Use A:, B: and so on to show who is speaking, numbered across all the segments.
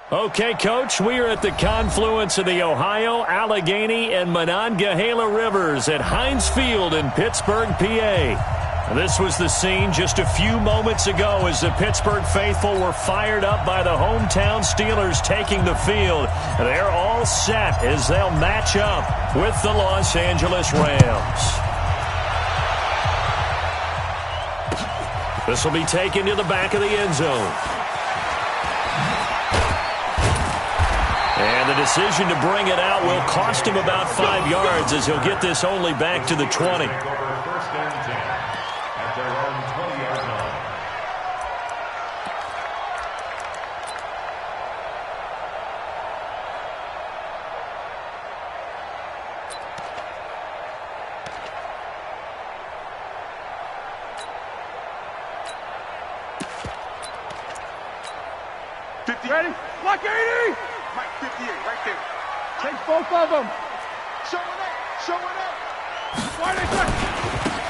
A: Okay, Coach, we are at the confluence of the Ohio, Allegheny, and Monongahela Rivers at Heinz Field in Pittsburgh, PA. This was the scene just a few moments ago as the Pittsburgh faithful were fired up by the hometown Steelers taking the field. They're all set as they'll match up with the Los Angeles Rams. This will be taken to the back of the end zone. And the decision to bring it out will cost him about 5 yards as he'll get this only back to the 20.
B: Ready? Block 80! Mike, 58, right there. Take both of them. Showing up. Why they touch?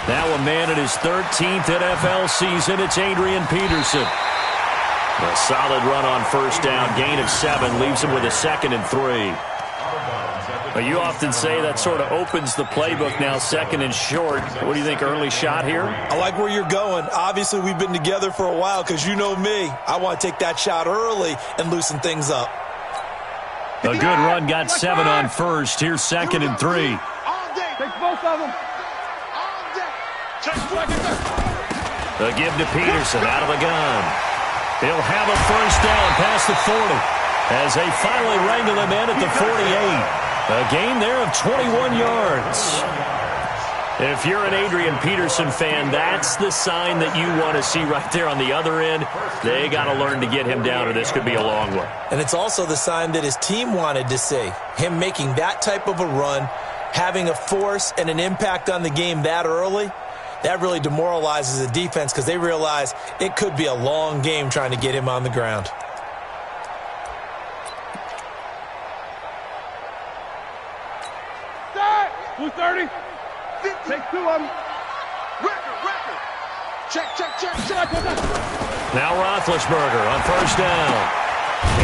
A: That one man in his 13th NFL season. It's Adrian Peterson. A solid run on first down. Gain of 7 leaves him with a 2nd and 3. Well, you often say that sort of opens the playbook now, 2nd and short. What do you think, early shot here?
C: I like where you're going. Obviously, we've been together for a while because you know me. I want to take that shot early and loosen things up.
A: A good run, got 7 on first. Here's 2nd and 3.
B: All day. Take both of them. All day.
A: The give to Peterson out of the gun. He'll have a first down past the 40 as they finally wrangle him in at the 48. A gain there of 21 yards. If you're an Adrian Peterson fan, that's the sign that you want to see right there on the other end. They got to learn to get him down, or this could be a long one.
C: And it's also the sign that his team wanted to see. Him making that type of a run, having a force and an impact on the game that early, that really demoralizes the defense because they realize it could be a long game trying to get him on the ground.
B: Blue 30. Take 2 of them. Record. Check.
A: Now Roethlisberger on first down.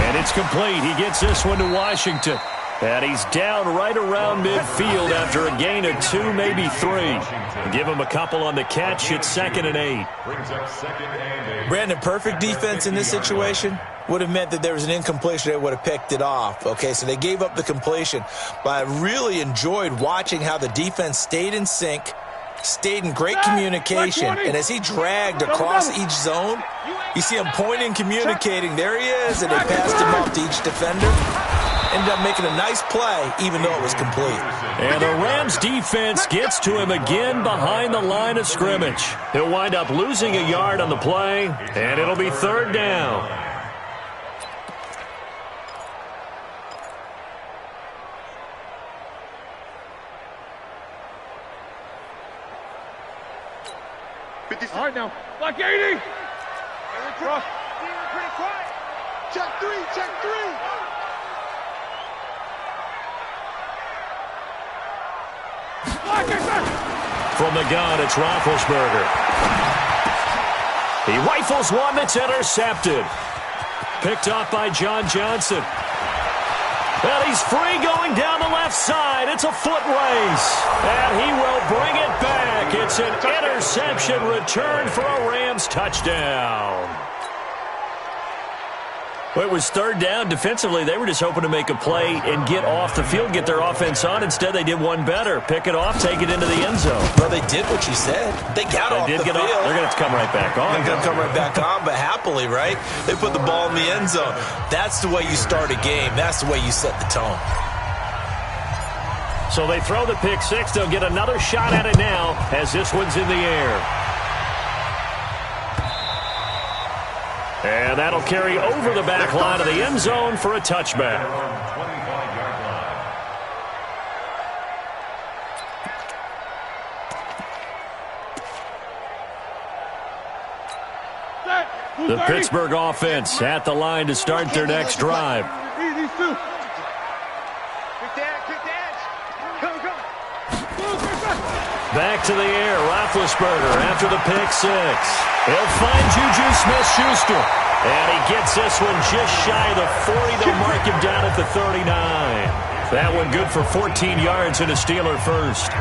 A: And it's complete. He gets this one to Washington. And he's down right around midfield after a gain of 2, maybe 3. Give him a couple on the catch. It's 2nd and 8.
C: Brandon, perfect defense in this situation would have meant that there was an incompletion. They would have picked it off. Okay, so they gave up the completion. But I really enjoyed watching how the defense stayed in sync, stayed in great communication. And as he dragged across each zone, you see him pointing, communicating. There he is, and they passed him off to each defender. Ended up making a nice play, even though it was complete.
A: And the Rams defense gets to him again behind the line of scrimmage. He'll wind up losing a yard on the play, and it'll be 3rd down.
B: All right, now. Block 80. Cross. Pretty quiet. Check 3.
A: From the gun, it's Roethlisberger. He rifles one that's intercepted. Picked off by John Johnson. Well, he's free going down the left side. It's a foot race. And he will bring it back. It's an interception return for a Rams touchdown. Well, it was 3rd down. Defensively, they were just hoping to make a play and get off the field, get their offense on. Instead, they did one better. Pick it off, take it into the end zone.
C: Well, they did what you said. They got off the field.
A: They're going to have to come right back on.
C: They're going to come right back on, but happily, right? They put the ball in the end zone. That's the way you start a game. That's the way you set the tone.
A: So they throw the pick 6. They'll get another shot at it now as this one's in the air. And that'll carry over the back line of the end zone for a touchback. The Pittsburgh offense at the line to start their next drive.
B: These 2.
A: Back to the air, Roethlisberger after the pick 6. He'll find Juju Smith-Schuster. And he gets this one just shy of the 40. They'll mark him down at the 39. That one good for 14 yards and a Steeler first.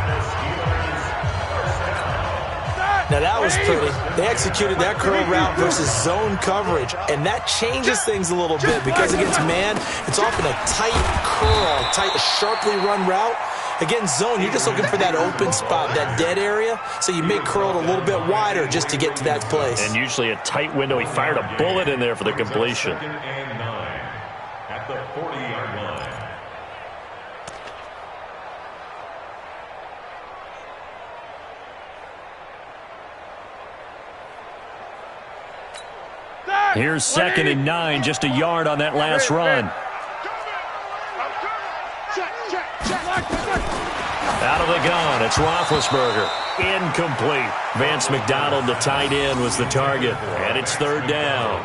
C: Now that was pretty. They executed that curl route versus zone coverage, and that changes things a little bit because against man, it's often a tight curl, tight, sharply run route. Against zone, you're just looking for that open spot, that dead area, so you may curl it a little bit wider just to get to that place.
A: And usually a tight window. He fired a bullet in there for the completion.
D: Second and 9 at the 40-yard line.
A: Here's 2nd and 9, just a yard on that last run. Out of the gun, it's Roethlisberger. Incomplete. Vance McDonald, the tight end, was the target, and it's 3rd down.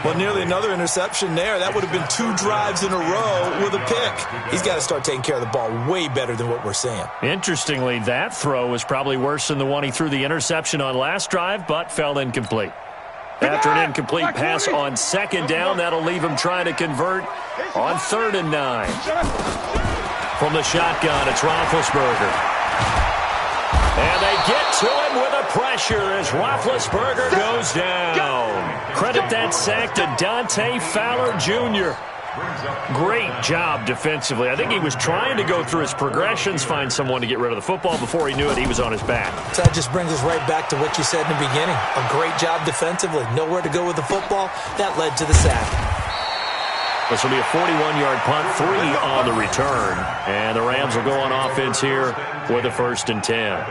C: Well, nearly another interception there. That would have been 2 drives in a row with a pick. He's got to start taking care of the ball way better than what we're seeing.
A: Interestingly, that throw was probably worse than the one he threw the interception on last drive, but fell incomplete. After an incomplete pass on 2nd down, that'll leave him trying to convert on 3rd and 9. From the shotgun, it's Roethlisberger. And they get to him with a pressure as Roethlisberger goes down. Credit that sack to Dante Fowler Jr. Great job defensively. I think he was trying to go through his progressions, find someone to get rid of the football. Before he knew it, he was on his back.
C: So that just brings us right back to what you said in the beginning. A great job defensively. Nowhere to go with the football. That led to the sack.
A: This will be a 41-yard punt, 3 on the return. And the Rams will go on offense here with a 1st and 10.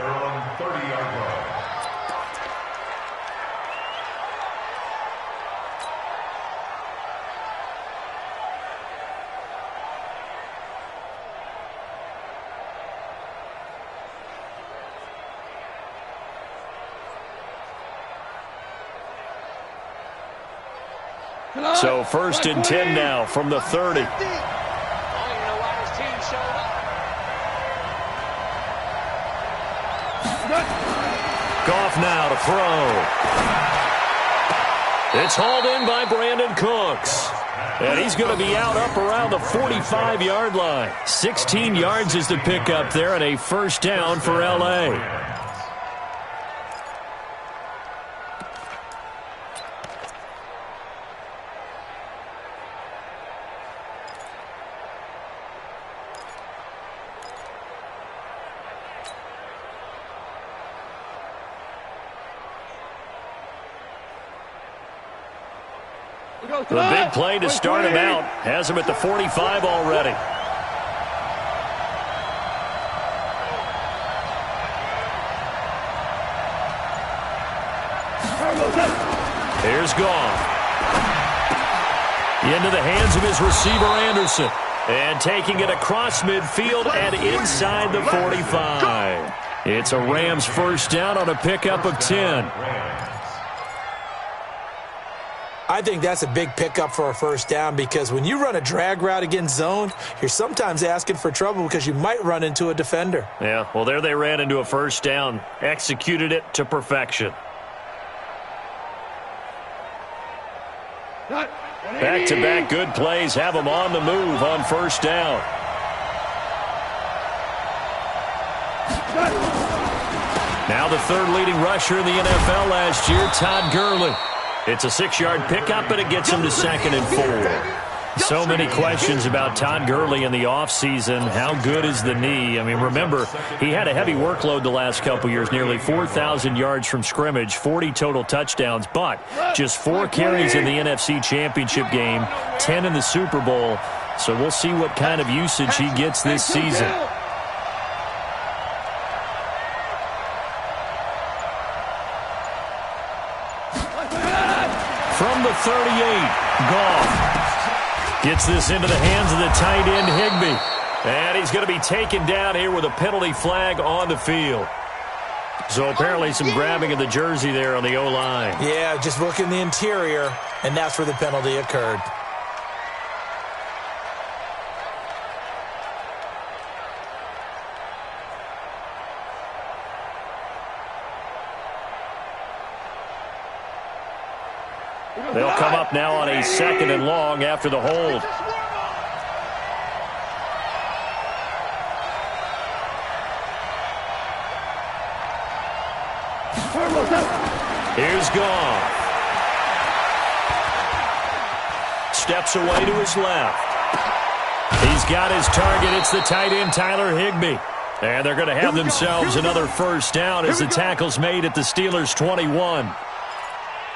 A: So 1st and 10 now from the 30. Goff now to throw. It's hauled in by Brandon Cooks. And he's going to be out up around the 45-yard line. 16 yards is the pickup there and a 1st down for L.A. The big play to start him out has him at the 45 already. Here's Goff. Into the hands of his receiver, Anderson. And taking it across midfield and inside the 45. It's a Rams 1st down on a pickup of 10.
C: I think that's a big pickup for a 1st down because when you run a drag route against zone, you're sometimes asking for trouble because you might run into a defender.
A: Yeah, well, there they ran into a 1st down. Executed it to perfection. Back-to-back good plays have them on the move on 1st down. Now the 3rd leading rusher in the NFL last year, Todd Gurley. It's a 6-yard pickup, but it gets him to 2nd and 4. So many questions about Todd Gurley in the offseason. How good is the knee? I mean, remember, he had a heavy workload the last couple years, nearly 4,000 yards from scrimmage, 40 total touchdowns, but just 4 carries in the NFC Championship game, 10 in the Super Bowl. So we'll see what kind of usage he gets this season. From the 38, Goff gets this into the hands of the tight end, Higbee. And he's going to be taken down here with a penalty flag on the field. So apparently some grabbing of the jersey there on the O-line.
C: Yeah, just look in the interior, and that's where the penalty occurred.
A: They'll come up now on a 2nd and long after the hold. Here's Goff. Steps away to his left. He's got his target. It's the tight end, Tyler Higbee. And they're going to have themselves another first down as the tackle's made at the Steelers' 21.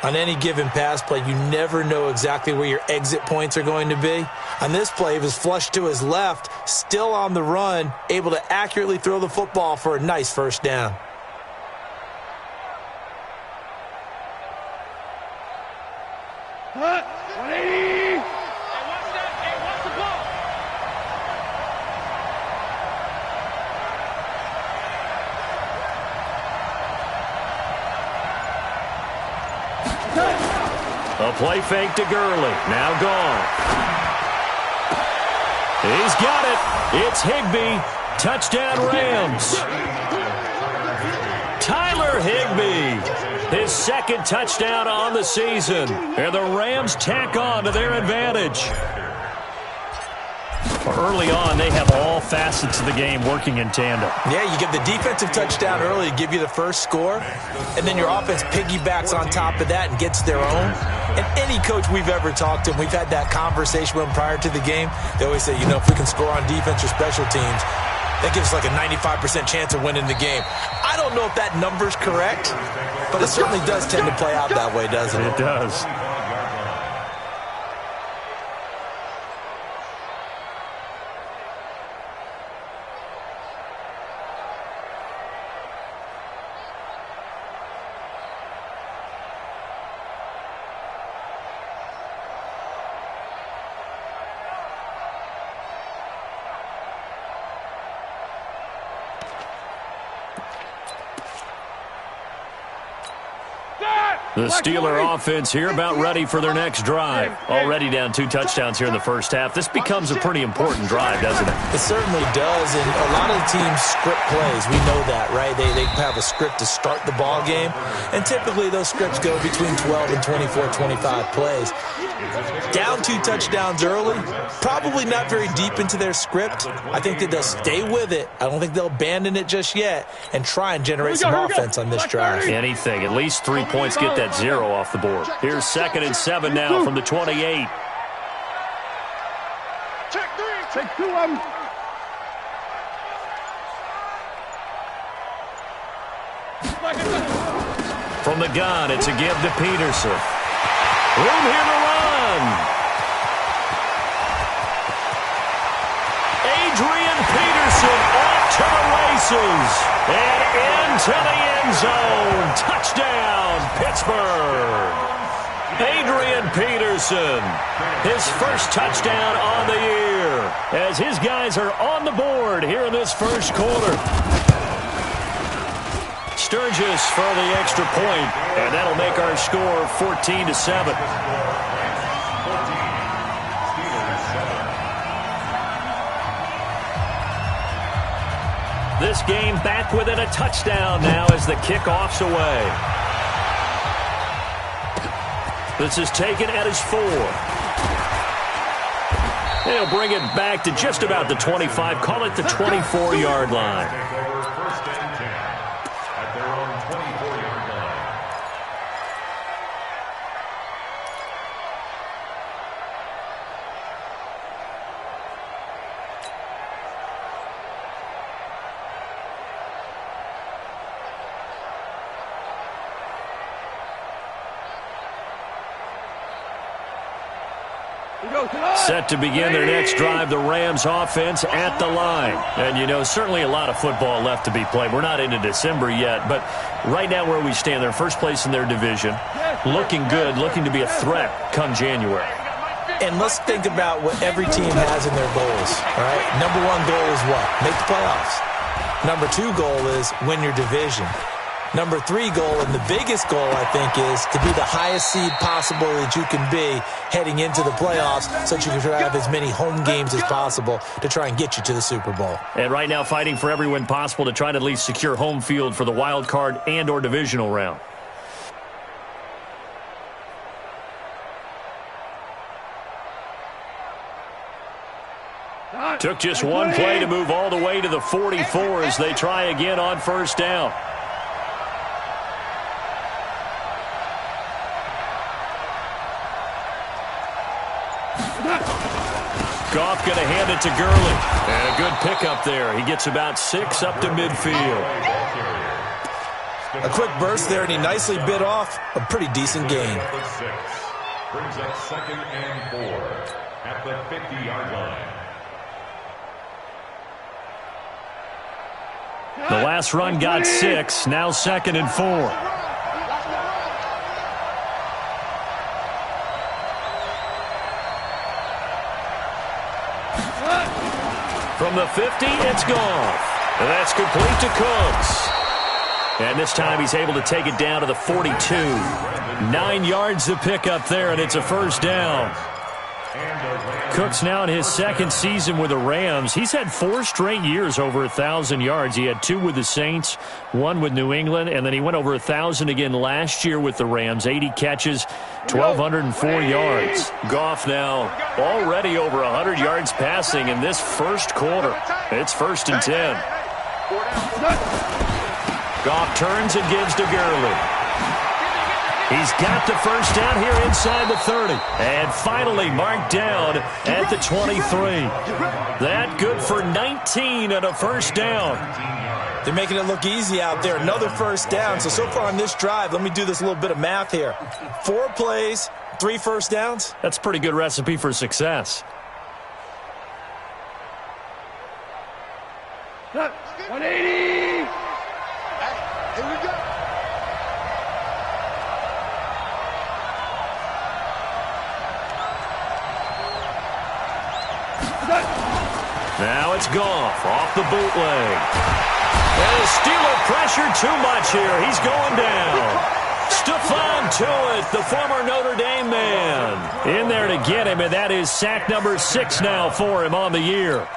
C: On any given pass play, you never know exactly where your exit points are going to be. On this play, he was flushed to his left, still on the run, able to accurately throw the football for a nice first down.
A: A play fake to Gurley. Now gone. He's got it. It's Higbee. Touchdown Rams. Tyler Higbee. His 2nd touchdown on the season. And the Rams tack on to their advantage. Early on, they have all facets of the game working in tandem.
C: Yeah, you get the defensive touchdown early to give you the first score, and then your offense piggybacks on top of that and gets their own. And any coach we've ever talked to, and we've had that conversation with them prior to the game, they always say, if we can score on defense or special teams, that gives us like a 95% chance of winning the game. I don't know if that number's correct, but it certainly does tend to play out that way, doesn't it?
A: It does. The Steeler offense here about ready for their next drive. Already down 2 touchdowns here in the first half. This becomes a pretty important drive, doesn't it?
C: It certainly does, and a lot of the teams script plays. We know that, right? They have a script to start the ball game, and typically those scripts go between 12 and 24, 25 plays. Down 2 touchdowns early, probably not very deep into their script. I think that they'll stay with it. I don't think they'll abandon it just yet and try and generate some offense on this drive.
A: Anything. At least 3 points get that 0 off the board. Here's 2nd and 7 now from the 28.
B: Take 2 of them.
A: From the gun, it's a give to Peterson. Room here to run. Adrian Peterson off to the races. And into the end zone. Touchdown, Pittsburgh. Adrian Peterson, his first touchdown on the year, as his guys are on the board here in this first quarter. Sturgis for the extra point, and that'll make our score 14-7. This game back within a touchdown now as the kickoff's away. This is taken at his 4. They'll bring it back to just about the 25. Call it the 24-yard line. Set to begin their next drive, the Rams offense at the line. And, certainly a lot of football left to be played. We're not into December yet, but right now where we stand, they're first place in their division. Looking good, looking to be a threat come January.
C: And let's think about what every team has in their goals, all right? Number 1 goal is what? Make the playoffs. Number 2 goal is win your division. Number 3 goal, and the biggest goal, I think, is to be the highest seed possible that you can be heading into the playoffs so that you can have as many home games as possible to try and get you to the Super Bowl.
A: And right now fighting for every win possible to try to at least secure home field for the wild card and or divisional round. Took just one play to move all the way to the 44 as they try again on first down. Goff going to hand it to Gurley. And a good pickup there. He gets about 6 up to midfield.
C: A quick burst there, and he nicely bit off a pretty decent gain.
D: Brings up 2nd and 4 at the 50-yard line.
A: The last run got 6. Now 2nd and 4. From the 50, it's Goff. And that's complete to Cooks. And this time he's able to take it down to the 42. 9 yards to pick up there, and it's a first down. Cooks now in his 2nd season with the Rams. He's had 4 straight years over 1,000 yards. He had 2 with the Saints, 1 with New England, and then he went over 1,000 again last year with the Rams. 80 catches, 1,204 yards. Goff now already over 100 yards passing in this first quarter. It's 1st and 10. Goff turns and gives to Gurley. He's got the first down here inside the 30. And finally marked down at the 23. That good for 19 and a first down.
C: They're making it look easy out there. Another first down. So far on this drive, let me do this little bit of math here. 4 plays, 3 first downs.
A: That's a pretty good recipe for success.
B: 180. Here we go.
A: Now it's Goff off the bootleg. And the Steeler pressure too much here. He's going down. Stephon Tuitt, the former Notre Dame man, in there to get him, and that is sack number 6 now for him on the year.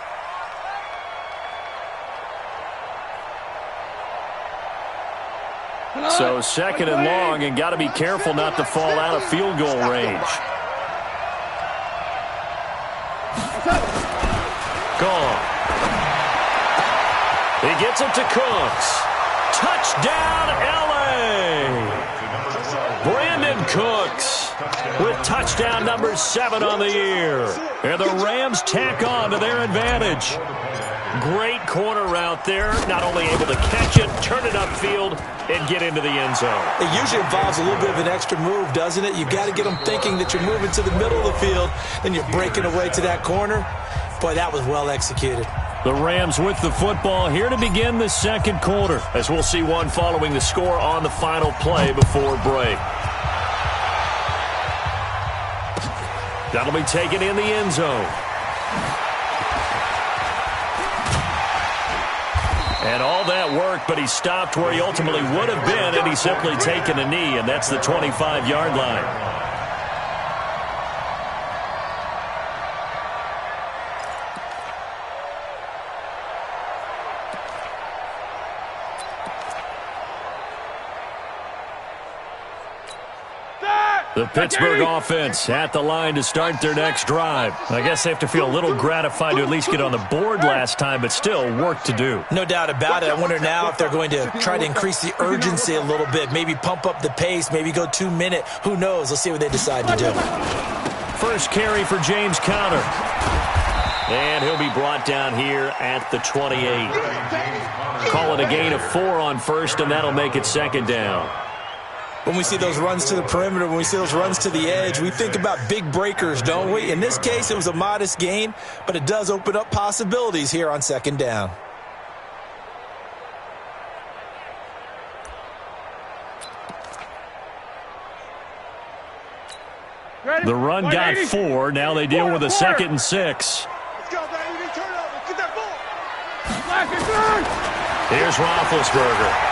A: So 2nd and long, and got to be careful not to fall out of field goal range. Gone. He gets it to Cooks. Touchdown, L.A. Brandon Cooks with touchdown number 7 on the year. And the Rams tack on to their advantage. Great corner route there. Not only able to catch it, turn it upfield, and get into the end zone.
C: It usually involves a little bit of an extra move, doesn't it? You've got to get them thinking that you're moving to the middle of the field, and you're breaking away to that corner. Boy, that was well executed.
A: The Rams with the football here to begin the 2nd quarter, as we'll see one following the score on the final play before break. That'll be taken in the end zone. And all that work, but he stopped where he ultimately would have been, and he's simply taken a knee, and that's the 25-yard line. The Pittsburgh offense at the line to start their next drive. I guess they have to feel a little gratified to at least get on the board last time, but still work to do.
C: No doubt about it. I wonder now if they're going to try to increase the urgency a little bit, maybe pump up the pace, maybe go 2-minute. Who knows? Let's see what they decide to do.
A: First carry for James Conner. And he'll be brought down here at the 28. Call it a gain of 4 on first, and that'll make it 2nd down.
C: When we see those runs to the perimeter, when we see those runs to the edge, we think about big breakers, don't we? In this case, it was a modest gain, but it does open up possibilities here on 2nd down.
A: The run got 4. Now they deal with a 2nd and 6.
B: Let's go, baby. Turn it over. Get that ball.
A: Here's Roethlisberger.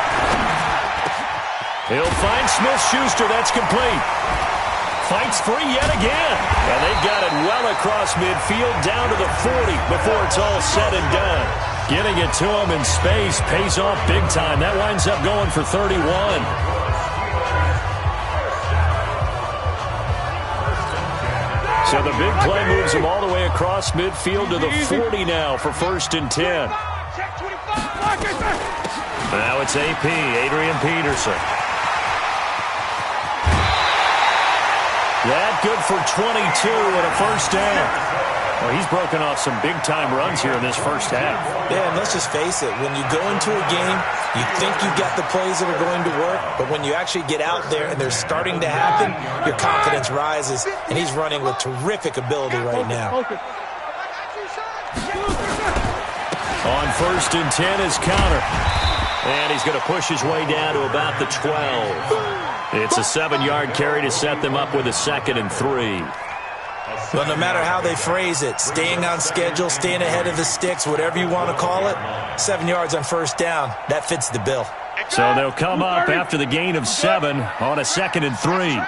A: He'll find Smith-Schuster. That's complete. Fights free yet again. And they've got it well across midfield down to the 40 before it's all said and done. Getting it to him in space pays off big time. That winds up going for 31. So the big play moves him all the way across midfield to the 40 now for 1st and 10. Now it's AP, Adrian Peterson. That good for 22 and a 1st down. Well, he's broken off some big-time runs here in this 1st half.
C: Yeah, and let's just face it. When you go into a game, you think you've got the plays that are going to work, but when you actually get out there and they're starting to happen, your confidence rises, and he's running with terrific ability right now.
A: On 1st and 10 is Counter. And he's going to push his way down to about the 12. It's a 7-yard carry to set them up with a 2nd and 3.
C: Well, no matter how they phrase it, staying on schedule, staying ahead of the sticks, whatever you want to call it, 7 yards on 1st down, that fits the bill.
A: So they'll come up after the gain of 7 on a 2nd and 3.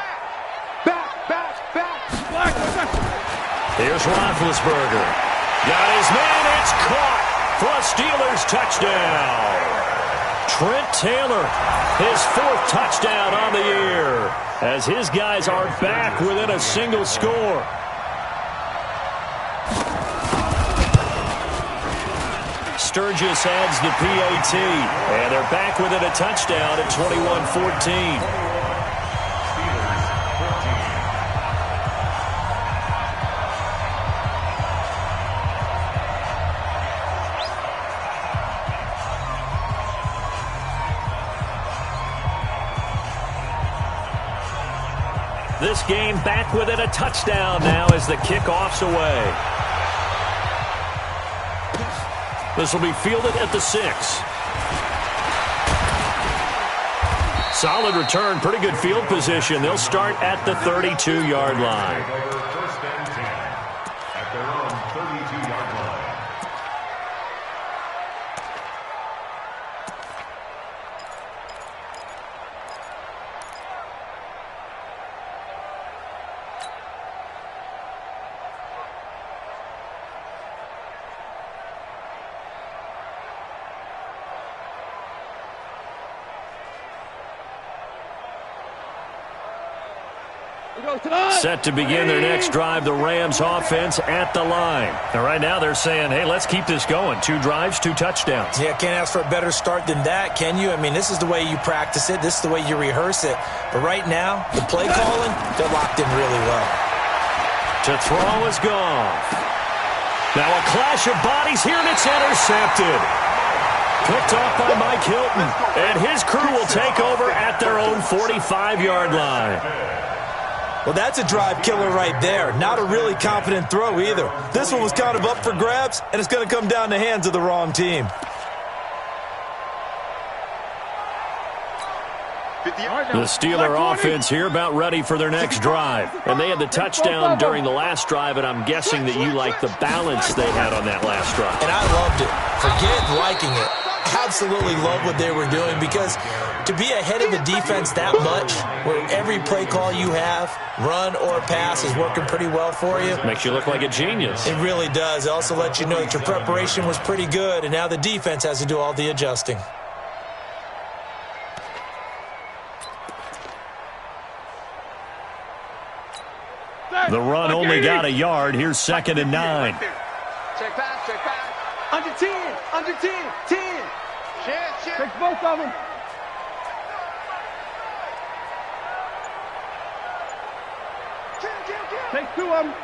A: Here's Roethlisberger. Got his man, it's caught for a Steelers touchdown. Trent Taylor, his 4th touchdown on the year, as his guys are back within a single score. Sturgis adds the PAT, and they're back within a touchdown at 21-14. This game back within a touchdown now as the kickoff's away. This will be fielded at the 6. Solid return, pretty good field position. They'll start at the 32-yard line.
D: 1st and 10 at their own 32-yard line.
A: Set to begin their next drive, the Rams offense at the line. And right now they're saying, hey, let's keep this going. 2 drives, 2 touchdowns.
C: Yeah, can't ask for a better start than that, can you? I mean, this is the way you practice it. This is the way you rehearse it. But right now, the play calling, they're locked in really well.
A: To throw is Goff. Now a clash of bodies here, and it's intercepted. Picked off by Mike Hilton. And his crew will take over at their own 45-yard line.
C: Well, that's a drive killer right there. Not a really confident throw either. This one was kind of up for grabs, and it's going to come down the hands of the wrong team.
A: The Steeler offense here about ready for their next drive. And they had the touchdown during the last drive, and I'm guessing that you like the balance they had on that last drive.
C: And I loved it. Forget liking it. Absolutely love what they were doing, because to be ahead of the defense that much, where every play call you have, run or pass, is working pretty well for you.
A: Makes you look like a genius.
C: It really does. It also lets you know that your preparation was pretty good, and now the defense has to do all the adjusting.
A: The run only got a yard. Here's 2nd and 9.
B: Check back. Under 10. 10. Shit. Take both of them. Take 2 of them.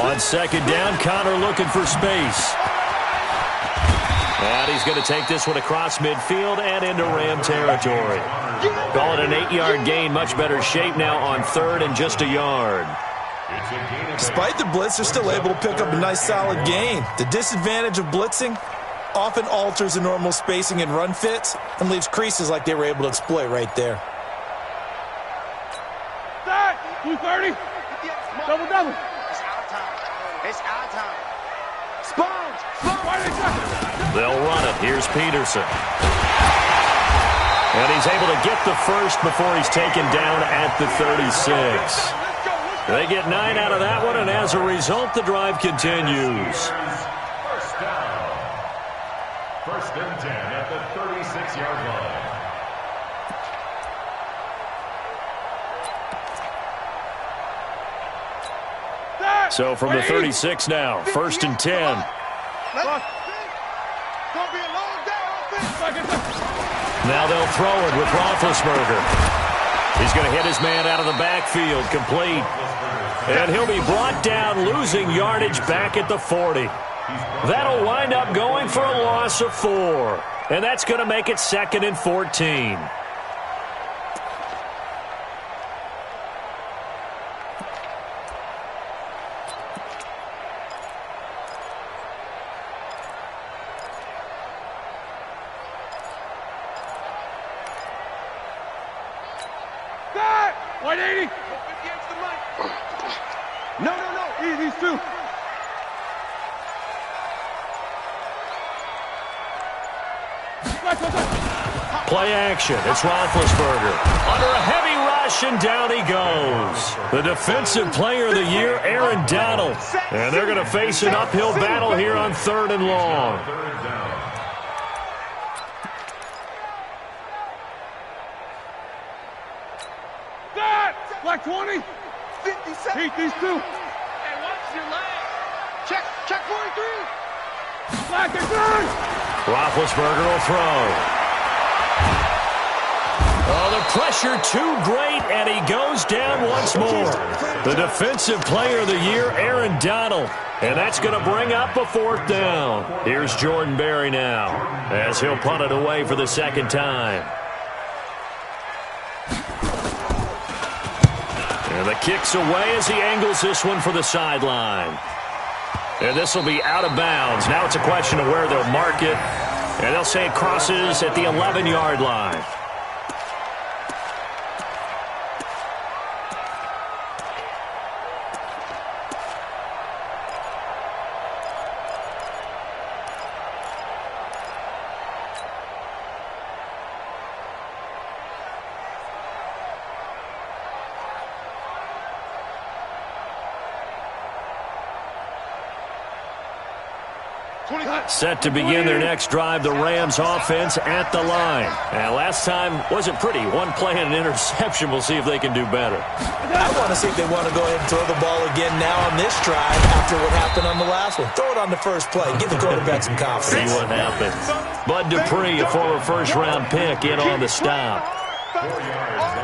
A: On 2nd down, Connor looking for space. And he's going to take this one across midfield and into Ram territory. Call it an 8-yard gain. Much better shape now on 3rd and just a yard.
C: Despite the blitz, they're still able to pick up a nice solid gain. The disadvantage of blitzing often alters the normal spacing and run fits and leaves creases like they were able to exploit right there.
B: 230. Double. It's our time. Sponge.
A: They'll run it. Here's Peterson. And he's able to get the first before he's taken down at the 36. They get 9 out of that one, and as a result, the drive continues.
D: 1st down. 1st and 10 at the 36-yard line.
A: So from the 36 now, 1st and 10. Now they'll throw it with Roethlisberger. He's going to hit his man out of the backfield, complete. And he'll be brought down, losing yardage back at the 40. That'll wind up going for a loss of 4. And that's going to make it 2nd and 14. Play action. It's Roethlisberger. Under a heavy rush, and down he goes. The Defensive Player of the Year, Aaron Donald. And they're going to face an uphill battle here on 3rd and long.
B: Black 20. 57. Beat these two. Hey, watch your leg. Check 43. Black and good.
A: Roethlisberger will throw. Oh, the pressure too great, and he goes down once more. The Defensive Player of the Year, Aaron Donald. And that's going to bring up a 4th down. Here's Jordan Berry now, as he'll punt it away for the 2nd time. And the kick's away as he angles this one for the sideline. And this will be out of bounds. Now it's a question of where they'll mark it. And they'll say it crosses at the 11-yard line. Set to begin their next drive, the Rams offense at the line. And last time wasn't pretty. One play and an interception. We'll see if they can do better.
C: I want to see if they want to go ahead and throw the ball again now on this drive after what happened on the last one. Throw it on the first play. Give the quarterback some confidence.
A: See what happens. Bud Dupree, a former first-round pick, in on the stop.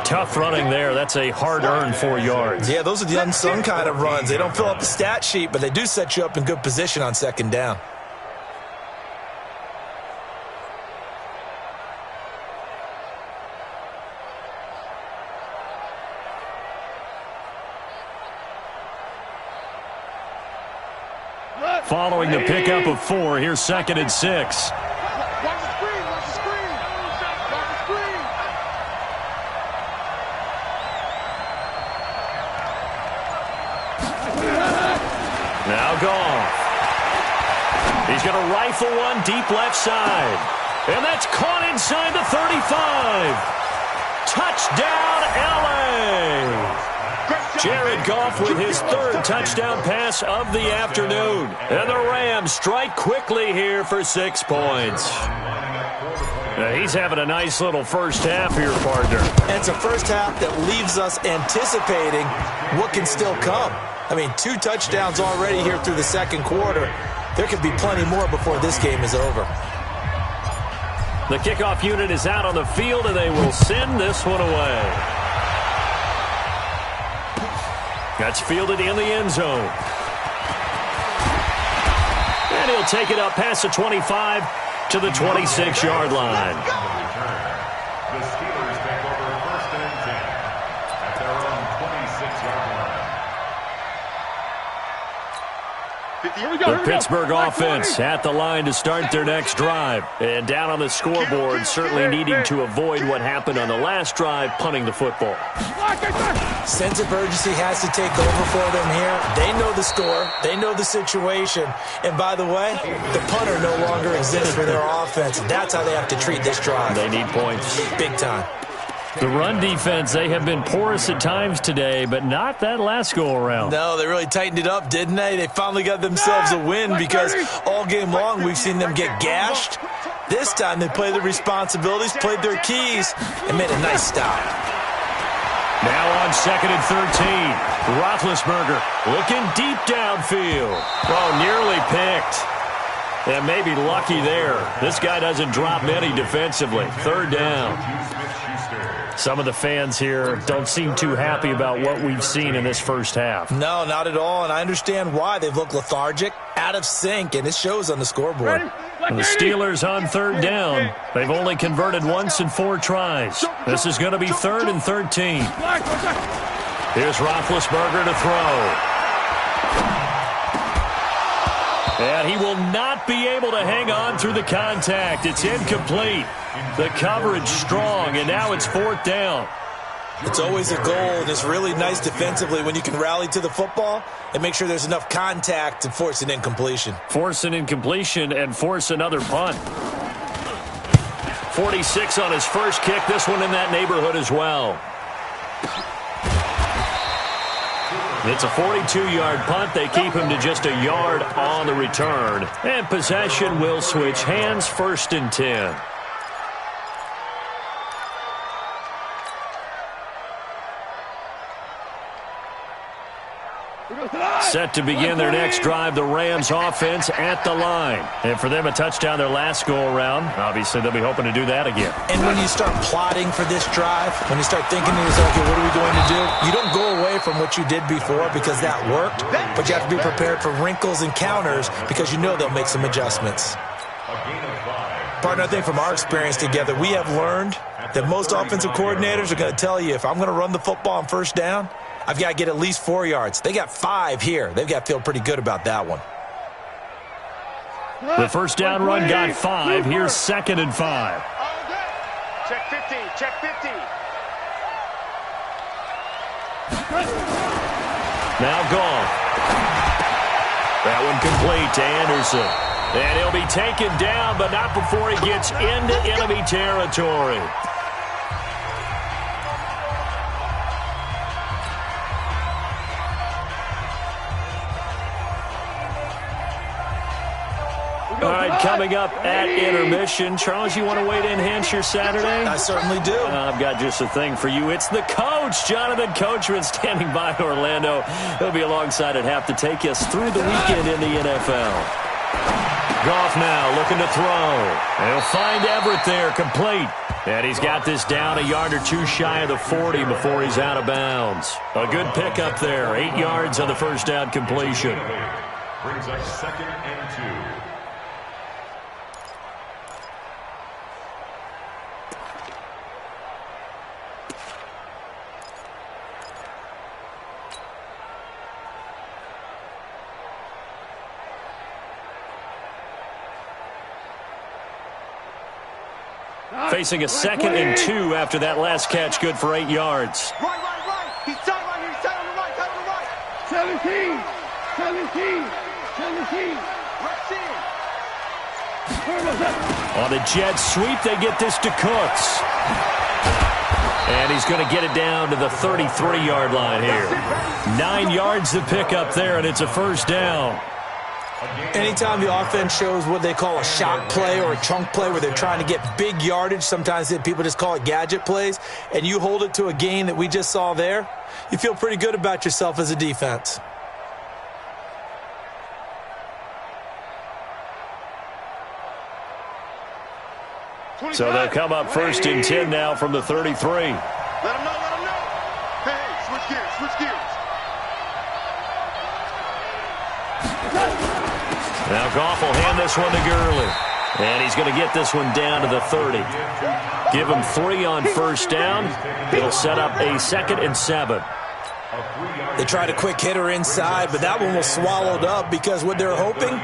A: Tough running there. That's a hard-earned 4 yards.
C: Yeah, those are the unsung kind of runs. They don't fill up the stat sheet, but they do set you up in good position on 2nd down.
A: Following the pickup of 4, here's 2nd and 6.
B: Watch the screen. Watch the screen. Watch the screen.
A: Now Goff. He's going to rifle one deep left side. And that's caught inside the 35. Touchdown, L.A. Jared Goff with his 3rd touchdown pass of the afternoon. And the Rams strike quickly here for 6 points. Now he's having a nice little first half here, partner.
C: And it's a first half that leaves us anticipating what can still come. I mean, 2 touchdowns already here through the 2nd quarter. There could be plenty more before this game is over.
A: The kickoff unit is out on the field, and they will send this one away. That's fielded in the end zone. And he'll take it up past the 25 to the 26-yard line.
D: The Steelers take over 1st and 10 at their own 26-yard line.
A: The Pittsburgh offense at the line to start their next drive. And down on the scoreboard, certainly needing to avoid what happened on the last drive, punting the football.
C: Sense of urgency has to take over for them here. They know the score. They know the situation. And by the way, the punter no longer exists for their offense. That's how they have to treat this drive.
A: They need points.
C: Big time.
A: The run defense, they have been porous at times today, but not that last go-around.
C: No, they really tightened it up, didn't they? They finally got themselves a win because all game long we've seen them get gashed. This time they played their responsibilities, played their keys, and made a nice stop.
A: Now on 2nd and 13. Roethlisberger looking deep downfield. Oh, nearly picked. And maybe lucky there. This guy doesn't drop many defensively. 3rd down. Some of the fans here don't seem too happy about what we've seen in this first half.
C: No, not at all, and I understand why. They've looked lethargic, out of sync, and it shows on the scoreboard.
A: And the Steelers on 3rd down. They've only converted once in 4 tries. This is going to be 3rd and 13. Here's Roethlisberger to throw. And he will not be able to hang on through the contact. It's incomplete. The coverage strong, and now it's 4th down.
C: It's always a goal, and it's really nice defensively when you can rally to the football and make sure there's enough contact to force an incompletion.
A: Force an incompletion and force another punt. 46 on his first kick. This one in that neighborhood as well. It's a 42-yard punt. They keep him to just a yard on the return. And possession will switch hands. 1st and 10. Set to begin their next drive, the Rams offense at the line. And for them, a touchdown their last go-around. Obviously, they'll be hoping to do that again.
C: And when you start plotting for this drive, when you start thinking to yourself, okay, what are we going to do? You don't go away from what you did before because that worked, but you have to be prepared for wrinkles and counters because you know they'll make some adjustments. Partner, I think from our experience together, we have learned that most offensive coordinators are going to tell you, if I'm going to run the football on 1st down, I've got to get at least 4 yards. They got 5 here. They've got to feel pretty good about that one.
A: The 1st down run got 5. Here's 2nd and 5.
B: Check 50. Check 50.
A: Now gone. That one complete to Anderson. And he'll be taken down, but not before he gets into enemy territory. All right, coming up at intermission. Charles, you want to wait to enhance your Saturday?
C: I certainly do.
A: I've got just a thing for you. It's the coach, Jonathan Coachman, standing by Orlando. He'll be alongside at half to take us through the weekend in the NFL. Goff now looking to throw. He'll find Everett there, complete. And he's got this down a yard or 2 shy of the 40 before he's out of bounds. A good pickup there. 8 yards on the 1st down completion.
D: Brings up 2nd and 2.
A: Facing a 2nd and 2 after that last catch, good for 8 yards.
B: Right. He's tight right here. He's tight on the right. Tight on the right. 17.
A: On the jet sweep, they get this to Cooks. And he's going to get it down to the 33-yard line here. 9 yards to pick up there, and it's a 1st down.
C: Anytime the offense shows what they call a shot play or a chunk play where they're trying to get big yardage, sometimes people just call it gadget plays, and you hold it to a gain that we just saw there, you feel pretty good about yourself as a defense.
A: So they'll come up 1st and 10 now from the 33.
B: Let him know. Hey, switch gears.
A: Now Goff will hand this one to Gurley. And he's going to get this one down to the 30. Give him 3 on 1st down. It'll set up a 2nd and 7.
C: They tried a quick hitter inside, but that one was swallowed up because what they're hoping,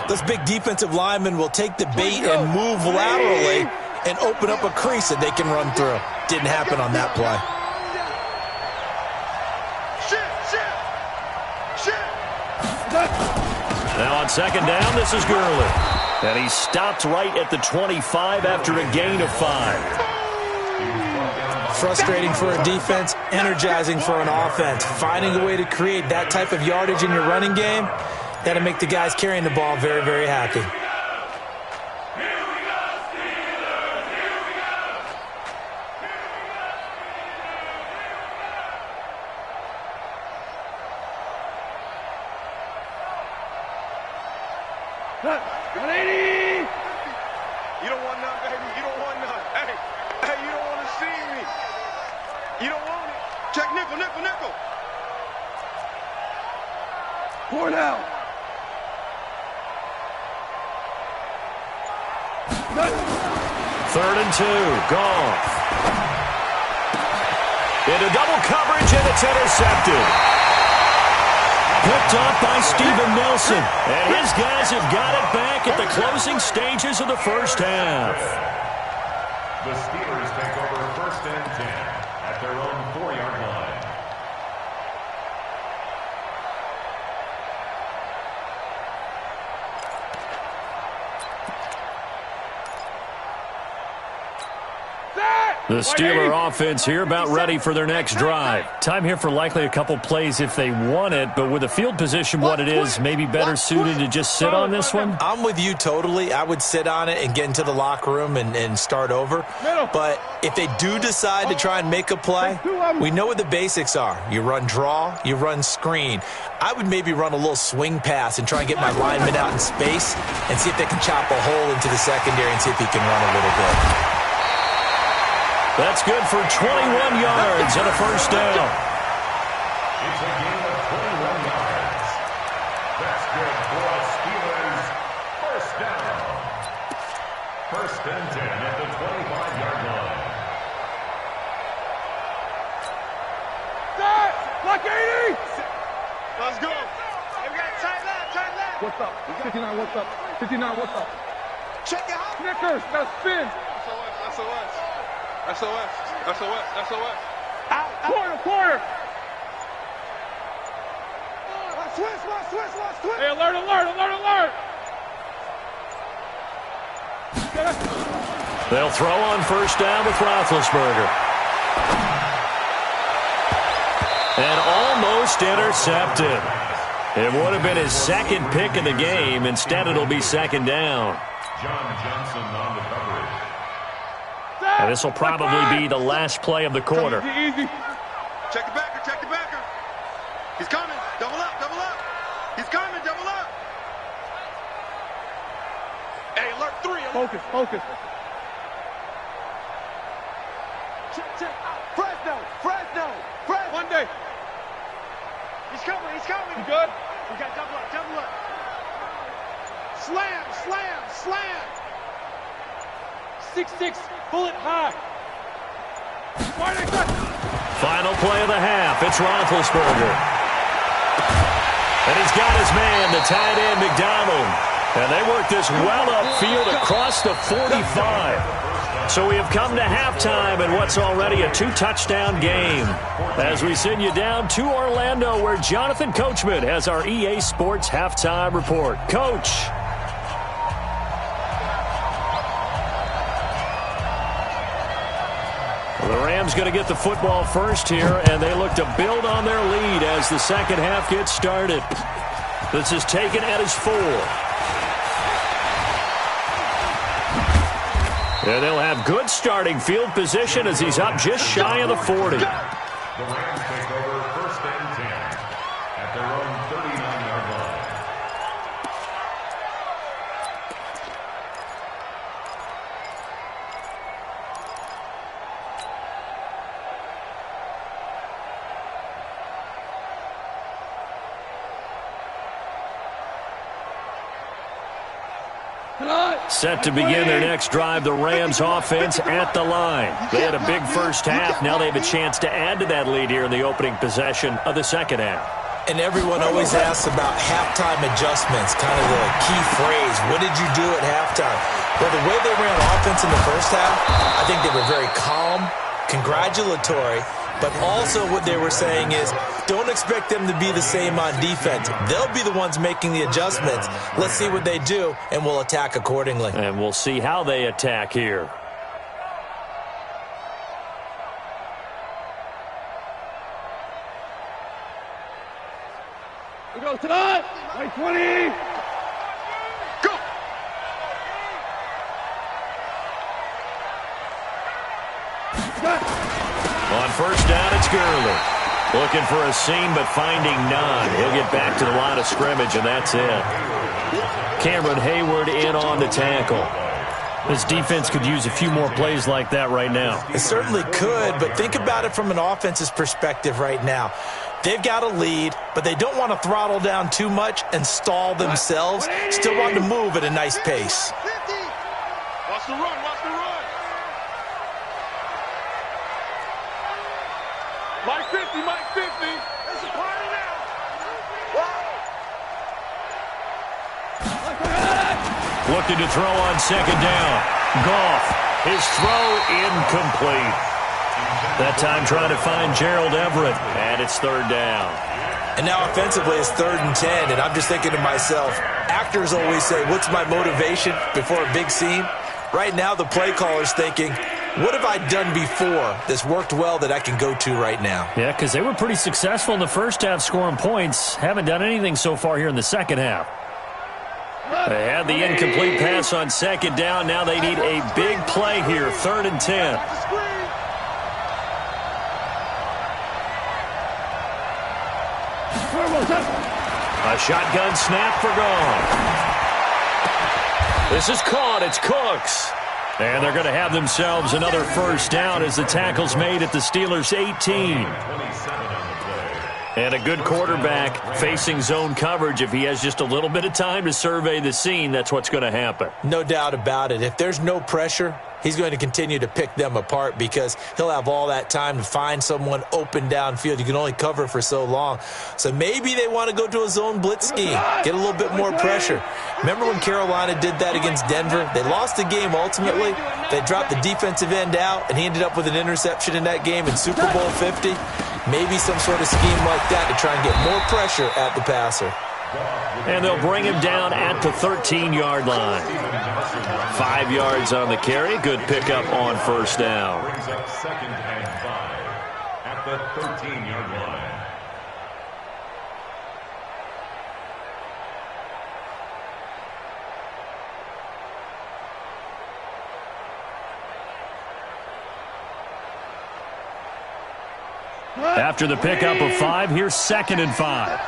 C: those big defensive linemen will take the bait and move laterally and open up a crease that they can run through. Didn't happen on that play.
A: Now on 2nd down, this is Gurley. And he stopped right at the 25 after a gain of 5.
C: Frustrating for a defense, energizing for an offense. Finding a way to create that type of yardage in your running game, that'll make the guys carrying the ball very, very happy.
B: 180.
E: You don't want none, baby. You don't want none. Hey, you don't want to see me. You don't want it. Check nickel, nickel, nickel.
B: Pour it out.
A: Third and 2. Goff. Into double coverage, and it's intercepted. Picked up by Steven Nelson. And his guys have got it back at the closing stages of the first half.
D: The Steelers take over first and 10 at their own 4-yard line.
A: The Steeler offense here about ready for their next drive. Time here for likely a couple plays if they want it, but with the field position what it is, maybe better suited to just sit on this one?
C: I'm with you totally. I would sit on it and get into the locker room and start over. But if they do decide to try and make a play, we know what the basics are. You run draw, you run screen. I would maybe run a little swing pass and try and get my lineman out in space and see if they can chop a hole into the secondary and see if he can run a little bit.
A: That's good for 21 yards and a first down.
D: It's a gain of 21 yards. That's good for the Steelers. First down. First and 10 at the 25-yard line.
B: Set. Block 80.
E: Let's go. Hey, we got tight left.
B: What's up? 59, what's up? 59, what's up?
E: Check it out.
B: Snickers, now spin.
E: SOS. Out.
B: Quarter.
E: Switch.
B: Hey, alert.
A: They'll throw on first down with Roethlisberger. And almost intercepted. It would have been his second pick of the game. Instead, it'll be second down.
D: John Johnson on the coverage.
A: And this will probably be the last play of the quarter.
B: Easy.
E: Check the backer. He's coming. Double up. He's coming. Double up. Hey, alert 3.
B: Focus.
E: Check. Fresno.
B: One day.
E: He's coming.
B: You good?
E: We got double up. Slam.
B: 6'6", bullet high.
A: Final play of the half. It's Roethlisberger. And he's got his man, the tight end, McDonald. And they work this well upfield across the 45. So we have come to halftime in what's already a 2-touchdown game. As we send you down to Orlando, where Jonathan Coachman has our EA Sports halftime report. Coach. The Rams going to get the football first here, and they look to build on their lead as the second half gets started. This is taken at his 4. And they'll have good starting field position as he's up just shy of the 40.
D: The Rams take over first and 10 at their own 39-yard line.
A: Set to begin their next drive, the Rams offense at the line. They had a big first half. Now they have a chance to add to that lead here in the opening possession of the second half.
C: And everyone always asks about halftime adjustments, kind of the key phrase. What did you do at halftime? Well, the way they ran offense in the first half, I think they were very calm, congratulatory, but also what they were saying is don't expect them to be the same on defense. They'll be the ones making the adjustments. Let's see what they do, and we'll attack accordingly.
A: And we'll see how they attack here.
B: We go tonight. 20.
E: Go.
A: On first down, it's Gurley. Looking for a seam, but finding none. He'll get back to the line of scrimmage, and that's it. Cameron Hayward in on the tackle. This defense could use a few more plays like that right now.
C: It certainly could, but think about it from an offense's perspective right now. They've got a lead, but they don't want to throttle down too much and stall themselves. Still want to move at a nice pace.
E: Watch the run, watch the run. Mike 50, Mike 50. It's a party now.
A: Looking to throw on second down. Goff, his throw incomplete. That time trying to find Gerald Everett, and it's third down.
C: And now offensively it's 3rd and 10, and I'm just thinking to myself, actors always say, what's my motivation before a big scene? Right now the play caller's thinking, what have I done before that's worked well that I can go to right now?
A: Yeah, because they were pretty successful in the first half scoring points. Haven't done anything so far here in the second half. They had the incomplete pass on second down. Now they need a big play here, 3rd and 10. A shotgun snap for Goff. This is caught. It's Cooks. And they're going to have themselves another first down as the tackle's made at the Steelers' 18. And a good quarterback facing zone coverage. If he has just a little bit of time to survey the scene, that's what's going to happen.
C: No doubt about it. If there's no pressure, he's going to continue to pick them apart because he'll have all that time to find someone open downfield. You can only cover for so long. So maybe they want to go to a zone blitz scheme, get a little bit more pressure. Remember when Carolina did that against Denver? They lost the game ultimately. They dropped the defensive end out, and he ended up with an interception in that game in Super Bowl 50. Maybe some sort of scheme like that to try and get more pressure at the passer.
A: And they'll bring him down at the 13-yard line. 5 yards on the carry. Good pickup on first down.
D: Brings up 2nd and 5 at the 13-yard line.
A: After the pickup of 5, here's 2nd and 5.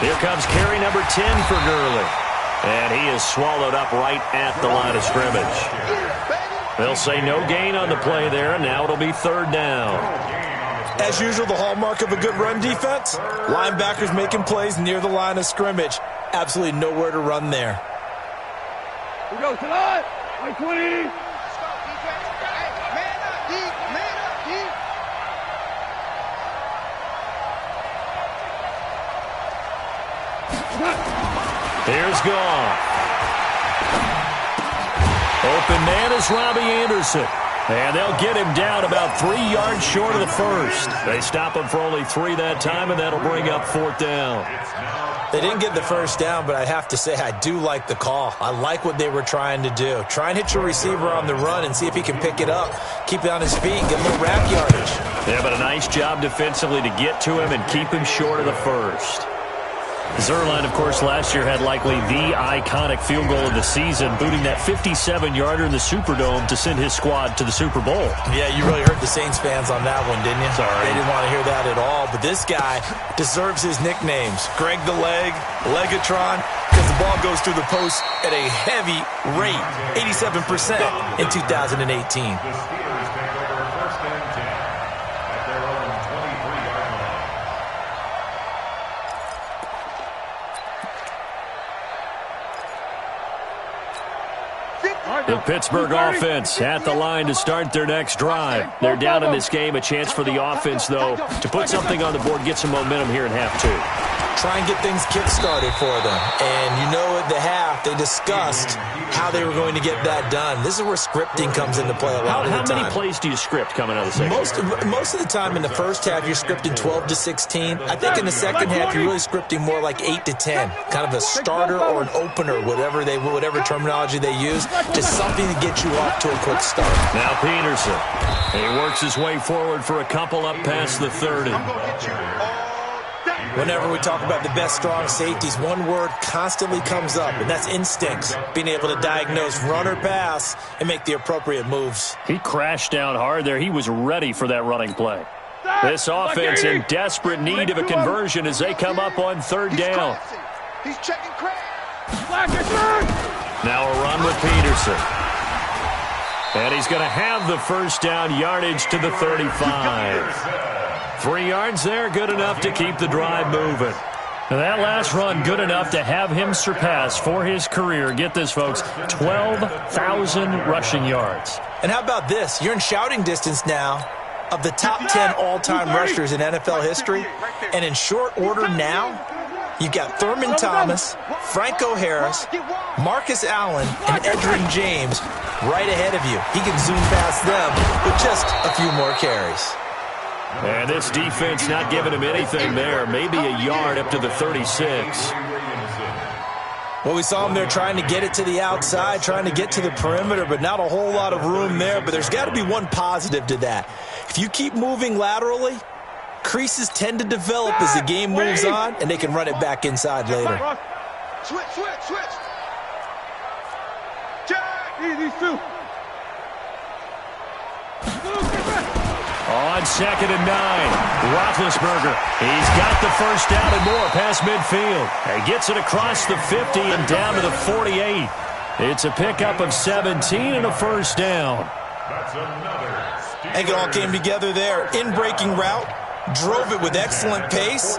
A: Here comes carry number 10 for Gurley. And he is swallowed up right at the line of scrimmage. They'll say no gain on the play there, and now it'll be 3rd down.
C: As usual, the hallmark of a good run defense, linebackers making plays near the line of scrimmage. Absolutely nowhere to run there.
B: We go tonight. 20.
E: Let's go, defense. Hey, man up, deep, man up, deep.
A: Here's Goff. Open man is Robbie Anderson. And they'll get him down about 3 yards short of the first. They stop him for only 3 that time, and that'll bring up 4th down.
C: They didn't get the first down, but I have to say I do like the call. I like what they were trying to do. Try and hit your receiver on the run and see if he can pick it up. Keep it on his feet, get a little wrap yardage.
A: Yeah, but a nice job defensively to get to him and keep him short of the first. Zuerlein, of course, last year had likely the iconic field goal of the season, booting that 57-yarder in the Superdome to send his squad to the Super Bowl.
C: Yeah, you really hurt the Saints fans on that one, didn't you?
A: Sorry.
C: They didn't want to hear that at all. But this guy deserves his nicknames. Greg the Leg, Legatron, because the ball goes through the post at a heavy rate, 87% in 2018.
D: The Steelers take over 1st and 10 at their own 23-yard line.
A: The Pittsburgh offense at the line to start their next drive. They're down in this game. A chance for the offense, though, to put something on the board, get some momentum here in half 2.
C: Try and get things kick-started for them. And you know at the half, they discussed how they were going to get that done. This is where scripting comes into play a lot of the time.
A: How many plays do you script coming out of the second?
C: Most of the time in the first half, you're scripting 12 to 16. I think in the second half, you're really scripting more like 8 to 10. Kind of a starter or an opener, whatever terminology they use, just something to get you off to a quick start.
A: Now Peterson. He works his way forward for a couple up past the 30.
C: Whenever we talk about the best strong safeties, one word constantly comes up, and that's instincts. Being able to diagnose run or pass and make the appropriate moves.
A: He crashed down hard there. He was ready for that running play. This offense in desperate need of a conversion as they come up on third down.
E: He's checking crack.
A: Now a run with Peterson. And he's going to have the first down yardage to the 35. 3 yards there, good enough to keep the drive moving. That last run good enough to have him surpass for his career, get this folks, 12,000 rushing yards.
C: And how about this? You're in shouting distance now of the top 10 all-time rushers in NFL history. And in short order now, you've got Thurman Thomas, Franco Harris, Marcus Allen, and Edgerrin James right ahead of you. He can zoom past them with just a few more carries.
A: And this defense not giving him anything there. Maybe a yard up to the 36.
C: Well, we saw him there trying to get it to the outside, trying to get to the perimeter, but not a whole lot of room there. But there's got to be one positive to that. If you keep moving laterally, creases tend to develop as the game moves on, and they can run it back inside later.
E: Switch.
B: These two.
A: On 2nd and 9, Roethlisberger. He's got the first down and more past midfield. He gets it across the 50 and down to the 48. It's a pickup of 17 and a first down.
C: I think it all came together there. In-breaking route, drove it with excellent pace.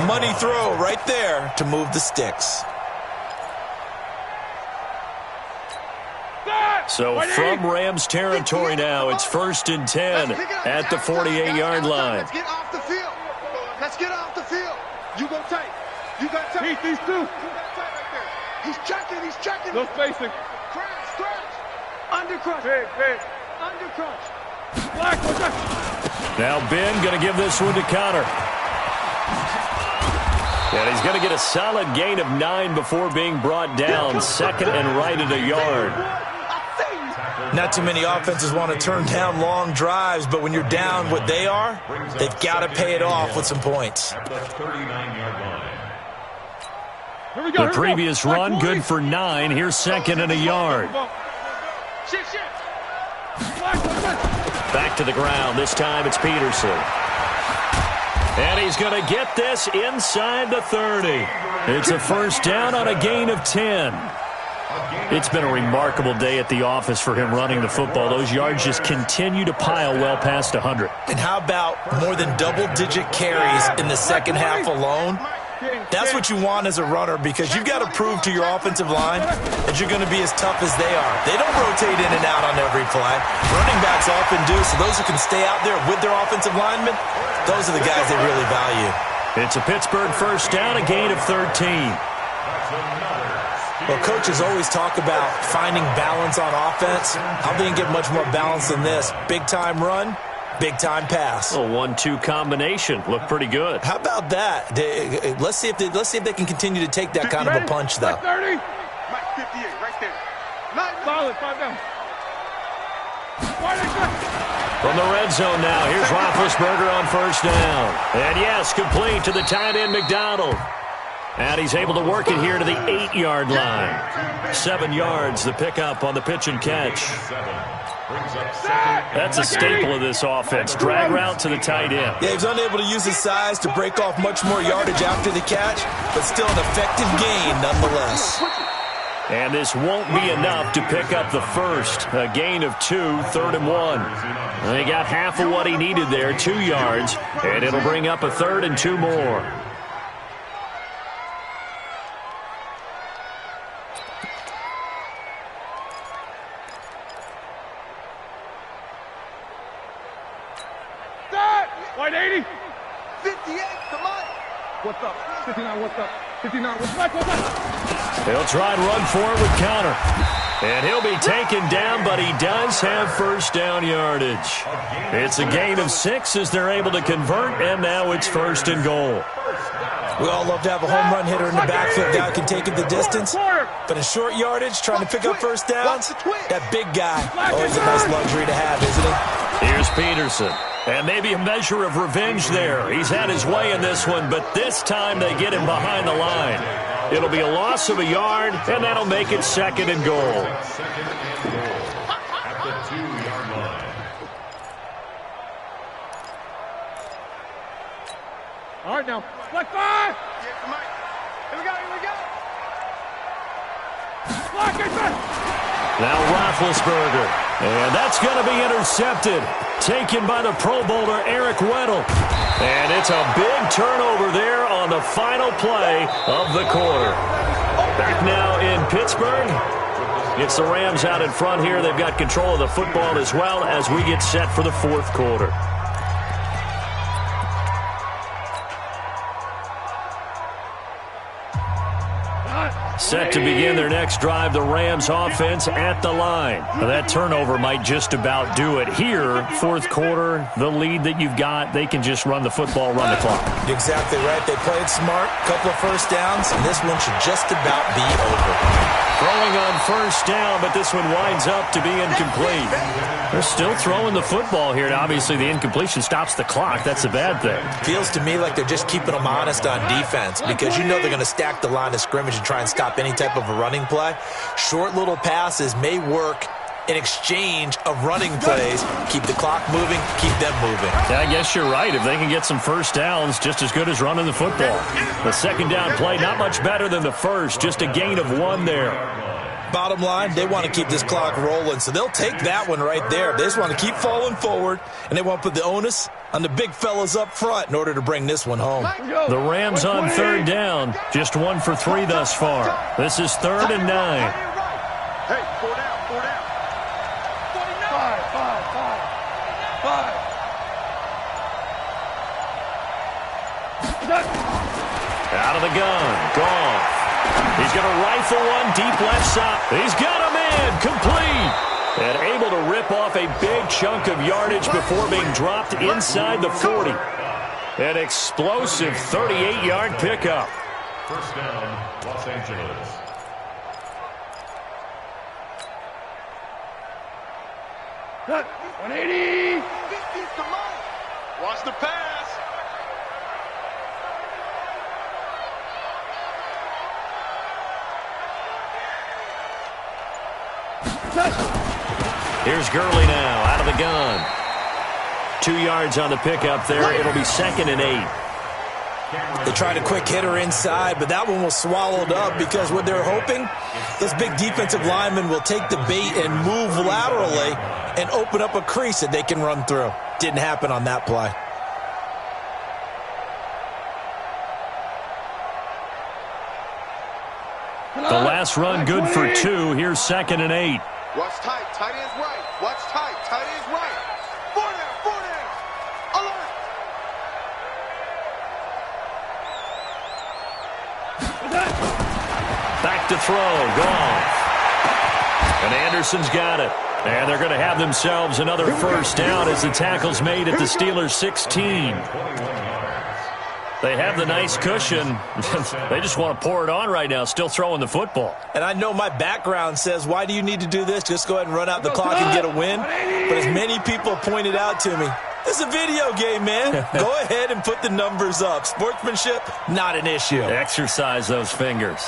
C: Money throw right there to move the sticks.
A: So from Rams territory now, it's 1st and 10 at the 48-yard line.
E: Let's get off the field. You go tight. You got tight.
B: Beat these two.
E: He's checking.
B: No spacing.
E: Scratch. Undercrush.
B: Big.
E: Undercrush.
B: Black, what's that?
A: Now Ben going to give this one to Connor. And he's going to get a solid gain of 9 before being brought down. 2nd and right at a yard.
C: Not too many offenses want to turn down long drives, but when you're down what they are, they've got to pay it off with some points.
A: The previous run, good for 9. Here's 2nd and a yard. Back to the ground. This time it's Peterson. And he's going to get this inside the 30. It's a first down on a gain of 10. It's been a remarkable day at the office for him running the football. Those yards just continue to pile well past 100.
C: And how about more than double-digit carries in the second half alone? That's what you want as a runner, because you've got to prove to your offensive line that you're going to be as tough as they are. They don't rotate in and out on every play. Running backs often do, so those who can stay out there with their offensive linemen, those are the guys they really value.
A: It's a Pittsburgh first down, a gain of 13.
C: Well, coaches always talk about finding balance on offense. I don't think you get much more balance than this. Big-time run, big-time pass.
A: A 1-2 combination. Looked pretty good.
C: How about that? Let's see if they can continue to take that kind of a punch, though.
B: 30.
E: Mike 58, right there.
B: Solid, 5 down.
A: From the red zone now, here's Roethlisberger on first down. And yes, complete to the tight end McDonald. And he's able to work it here to the 8-yard line. 7 yards, the pickup on the pitch and catch. That's a staple of this offense. Drag route to the tight end.
C: Yeah, he was unable to use his size to break off much more yardage after the catch, but still an effective gain nonetheless.
A: And this won't be enough to pick up the first. A gain of 2, 3rd and 1. He got half of what he needed there, 2 yards, and it'll bring up a 3rd and 2 more.
B: White 80.
E: 58, come on.
B: What's up? 59, what's up? 59, what's up?
A: He'll try and run for it with Connor. And he'll be taken down, but he does have first down yardage. It's a gain of 6 as they're able to convert, and now it's 1st and goal.
C: We all love to have a home run hitter in the backfield. Guy can take it the distance. But in short yardage, trying to pick up first downs, that big guy, always a nice luxury to have, isn't it?
A: Here's Peterson. And maybe a measure of revenge there. He's had his way in this one, but this time they get him behind the line. It'll be a loss of a yard, and that'll make it 2nd and goal.
B: All right, now. Black 5.
E: Yeah, come on. Here we go, here we go.
B: Black 8.
A: Now Roethlisberger. And that's going to be intercepted. Taken by the Pro Bowler Eric Weddle. And it's a big turnover there on the final play of the quarter. Back now in Pittsburgh. It's the Rams out in front here. They've got control of the football as well as we get set for the fourth quarter. Set to begin their next drive, the Rams offense at the line. Now that turnover might just about do it. Here, fourth quarter, the lead that you've got, they can just run the football, run the clock.
C: Exactly right. They played smart, couple of first downs, and this one should just about be over.
A: Throwing on first down, but this one winds up to be incomplete. They're still throwing the football here. Now, obviously, the incompletion stops the clock. That's a bad thing.
C: Feels to me like they're just keeping them honest on defense because you know they're going to stack the line of scrimmage and try and stop any type of a running play. Short little passes may work in exchange of running plays. Keep the clock moving, keep them moving.
A: Yeah, I guess you're right. If they can get some first downs, just as good as running the football. The second down play, not much better than the first. Just a gain of 1 there.
C: Bottom line, they want to keep this clock rolling, so they'll take that one right there. They just want to keep falling forward, and they want to put the onus on the big fellas up front in order to bring this one home.
A: The Rams on third down. Just 1 for 3 thus far. This is 3rd and 9.
E: Hey, 4 down, 4 down.
B: 5.
A: Out of the gun. Goff. He's going to rifle one deep left side. He's got him in. Complete. And able to rip off a big chunk of yardage before being dropped inside the 40. An explosive 38-yard pickup.
D: First down, Los Angeles.
B: Cut. 180.
E: Watch the pass.
A: Here's Gurley now out of the gun. 2 yards on the pickup there. It'll be 2nd and 8.
C: They tried a quick hitter inside, but that one was swallowed up because what they're hoping, this big defensive lineman will take the bait and move laterally and open up a crease that they can run through. Didn't happen on that play.
A: The last run good for 2. Here's 2nd and 8.
E: Watch tight. Tight ends right. Watch tight. Tight ends right. 4 down. 4 down. Alert.
A: Back to throw. Goff. And Anderson's got it. And they're going to have themselves another first down as the tackle's made at the Steelers' 16. They have the nice cushion. They just want to pour it on right now, still throwing the football.
C: And I know my background says, why do you need to do this? Just go ahead and run out the clock and get a win. But as many people pointed out to me, this is a video game, man. Go ahead and put the numbers up. Sportsmanship, not an issue.
A: Exercise those fingers.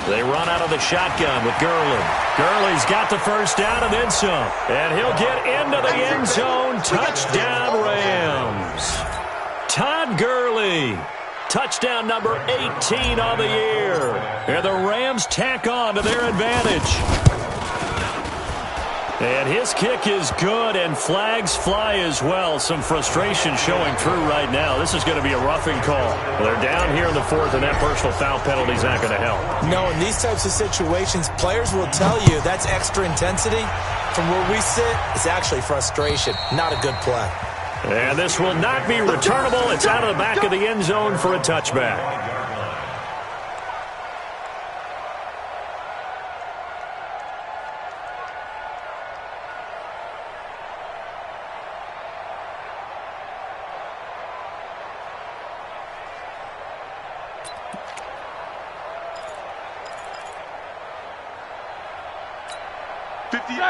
A: They run out of the shotgun with Gurley. Gurley's got the first down and then some. And he'll get into the end zone. Touchdown, Rams. Todd Gurley, touchdown number 18 on the year. And the Rams tack on to their advantage. And his kick is good, and flags fly as well. Some frustration showing through right now. This is going to be a roughing call. They're down here in the 4th, and that personal foul penalty is not going to help.
C: No, in these types of situations, players will tell you that's extra intensity. From where we sit, it's actually frustration, not a good play.
A: And this will not be returnable. It's out of the back of the end zone for a touchback.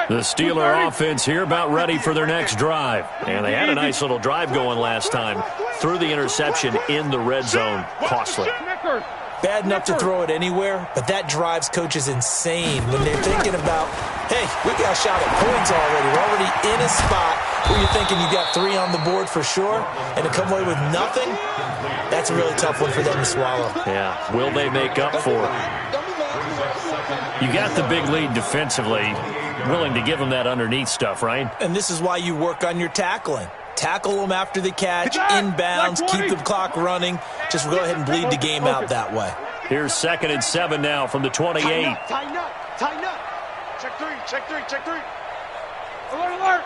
A: The Steeler offense here about ready for their next drive. And they had a nice little drive going last time. Threw the interception in the red zone. Costly.
C: Bad enough to throw it anywhere, but that drives coaches insane when they're thinking about, hey, we got a shot at points already. We're already in a spot where you're thinking you got 3 on the board for sure, and to come away with nothing, that's a really tough one for them to swallow.
A: Yeah, will they make up for it? You got the big lead defensively, willing to give them that underneath stuff, right?
C: And this is why you work on your tackling. Tackle them after the catch, inbounds, keep the clock running. Just go ahead and bleed the game out that way.
A: Here's 2nd and 7 now from the 28.
E: Tighten up. Check three.
B: Alert.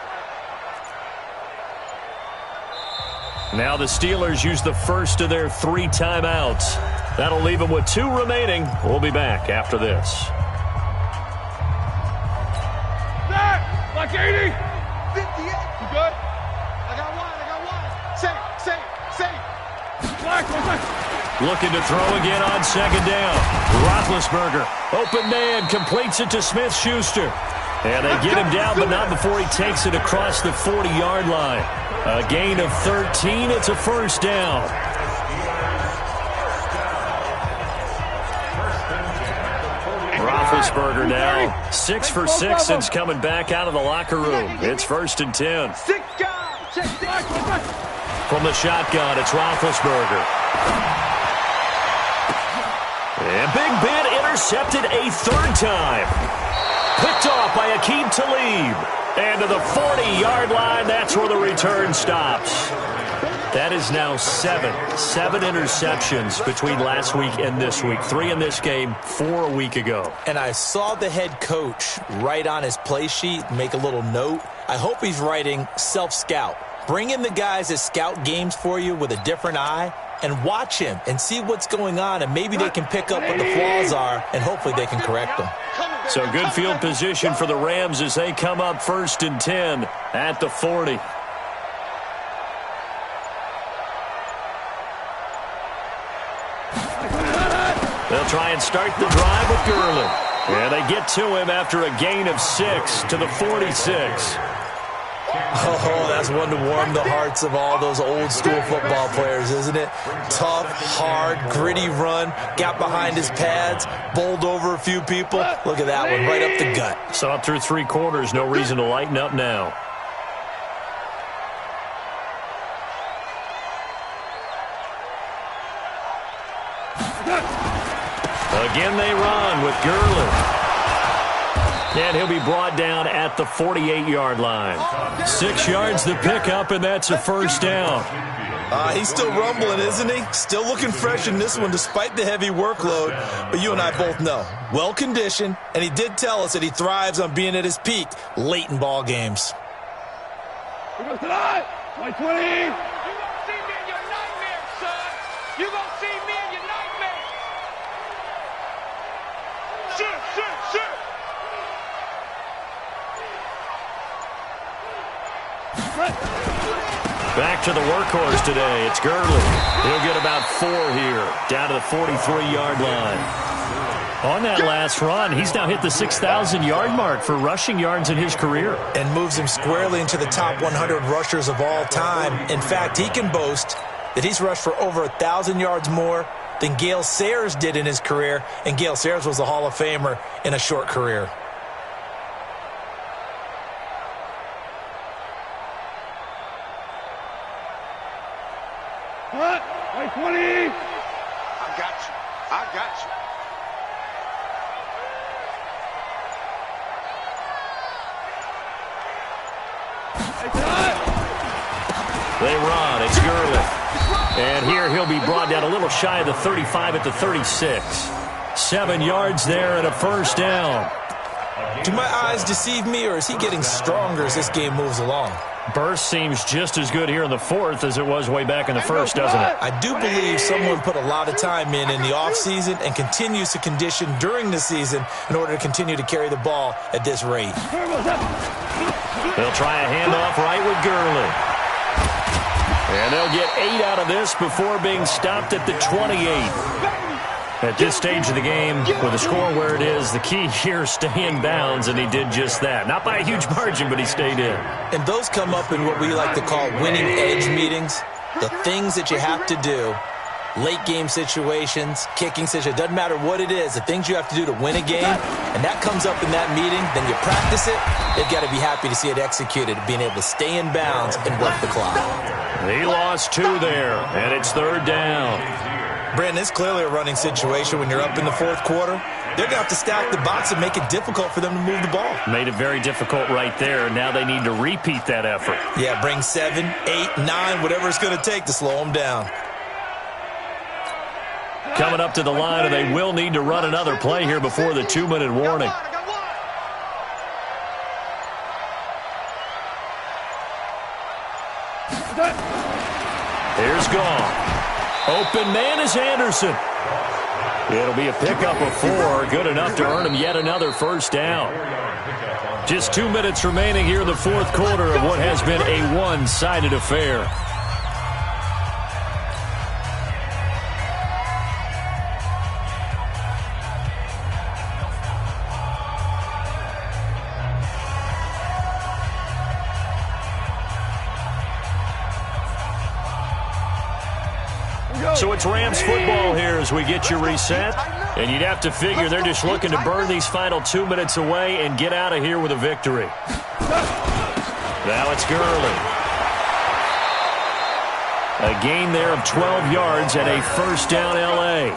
A: Now the Steelers use the first of their 3 timeouts. That'll leave them with 2 remaining. We'll be back after this.
B: Set. Like 80.
E: 58.
B: You good?
E: I got one. Safe.
B: Black.
A: Looking to throw again on 2nd down. Roethlisberger, open man, completes it to Smith-Schuster. And they get him down, but not before he takes it across the 40-yard line. A gain of 13. It's a first down. Roethlisberger now 6 for 6 since coming back out of the locker room. It's 1st and 10.
E: 6 guys. Check.
A: From the shotgun, it's Roethlisberger. And Big Ben intercepted a 3rd time. Picked off by Aqib Talib. And to the 40-yard line, that's where the return stops. That is now 7 interceptions between last week and this week. 3 in this game, 4 a week ago.
C: And I saw the head coach write on his play sheet, make a little note. I hope he's writing self-scout. Bring in the guys that scout games for you with a different eye and watch him and see what's going on, and maybe they can pick up what the flaws are, and hopefully they can correct them.
A: So good field position for the Rams as they come up 1st and 10 at the 40. They'll try and start the drive with Gurley. And they get to him after a gain of 6 to the 46.
C: Oh, that's one to warm the hearts of all those old school football players, isn't it? Tough, hard, gritty run, got behind his pads, bowled over a few people. Look at that one, right up the gut.
A: Saw it through 3 quarters, no reason to lighten up now. Again they run with Gurley. And he'll be brought down at the 48-yard line. 6 yards the pickup, and that's a first down.
C: He's still rumbling, isn't he? Still looking fresh in this one despite the heavy workload. But you and I both know, well-conditioned, and he did tell us that he thrives on being at his peak late in ball games.
B: We go tonight. 20.
E: You gonna see me in your nightmares, son. You gonna see me in your nightmares. Shit.
A: Back to the workhorse today. It's Gurley. He'll get about 4 here, down to the 43-yard line. On that last run, he's now hit the 6,000-yard mark for rushing yards in his career.
C: And moves him squarely into the top 100 rushers of all time. In fact, he can boast that he's rushed for over 1,000 yards more than Gale Sayers did in his career. And Gale Sayers was a Hall of Famer in a short career.
B: What? 20.
E: I got you.
A: They run. It's Gurley. And here he'll be brought down a little shy of the 35 at the 36. 7 yards there and a first down.
C: Do my eyes deceive me, or is he getting stronger as this game moves along?
A: Burst seems just as good here in the 4th as it was way back in the 1st, doesn't it?
C: I do believe someone put a lot of time in the offseason and continues to condition during the season in order to continue to carry the ball at this rate.
A: They'll try a handoff right with Gurley. And they'll get 8 out of this before being stopped at the 28. At this stage of the game, with the score where it is, the key here, stay in bounds, and he did just that. Not by a huge margin, but he stayed in.
C: And those come up in what we like to call winning edge meetings, the things that you have to do late game situations, kicking situations, doesn't matter what it is, the things you have to do to win a game, and that comes up in that meeting, then you practice it, they've got to be happy to see it executed, being able to stay in bounds and work the clock.
A: He lost 2 there, and it's 3rd down.
C: Brandon, it's clearly a running situation when you're up in the 4th quarter. They're going to have to stack the box and make it difficult for them to move the ball.
A: Made it very difficult right there. Now they need to repeat that effort.
C: Yeah, bring 7, 8, 9, whatever it's going to take to slow them down.
A: Coming up to the line, and they will need to run another play here before the 2-minute warning. Here's gone. Open man is Anderson. It'll be a pickup of 4, good enough to earn him yet another 1st down. Just 2 minutes remaining here in the 4th quarter of what has been a one-sided affair. So it's Rams football here as we get you reset. And you'd have to figure they're just looking to burn these final 2 minutes away and get out of here with a victory. Now it's Gurley. A gain there of 12 yards and a 1st down L.A.